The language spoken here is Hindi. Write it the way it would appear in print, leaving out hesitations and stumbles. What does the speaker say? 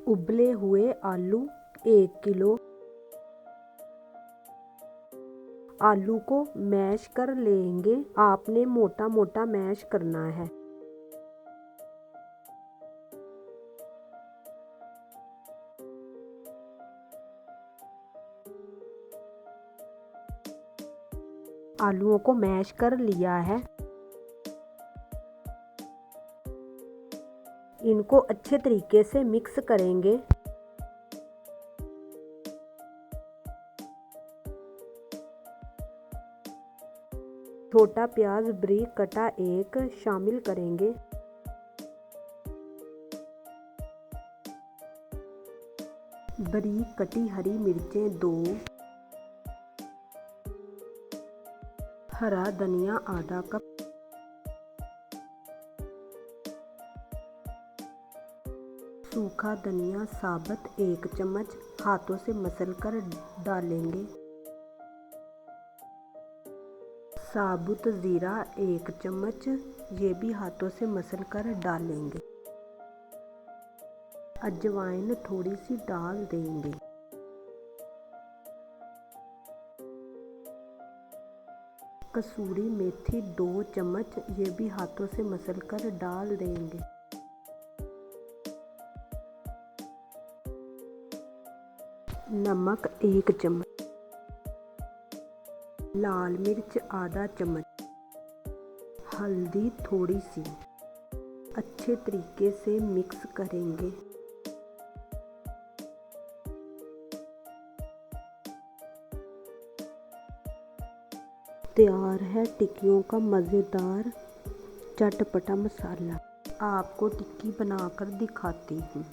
उबले हुए आलू 1 किलो। आलू को मैश कर लेंगे। आपने मोटा मोटा मैश करना है। आलूओं को मैश कर लिया है। इनको अच्छे तरीके से मिक्स करेंगे। छोटा प्याज बारीक कटा 1 शामिल करेंगे। बारीक कटी हरी मिर्चें 2। हरा धनिया आधा कप। सूखा धनिया साबुत 1 चम्मच हाथों से मसलकर डालेंगे। साबुत ज़ीरा 1 चम्मच, ये भी हाथों से मसलकर डालेंगे। अजवाइन थोड़ी सी डाल देंगे। कसूरी मेथी 2 चम्मच, ये भी हाथों से मसलकर डाल देंगे। नमक 1 चम्मच। लाल मिर्च आधा चम्मच। हल्दी थोड़ी सी। अच्छे तरीके से मिक्स करेंगे। तैयार है टिक्कियों का मज़ेदार चटपटा मसाला। आपको टिक्की बनाकर दिखाती हूँ।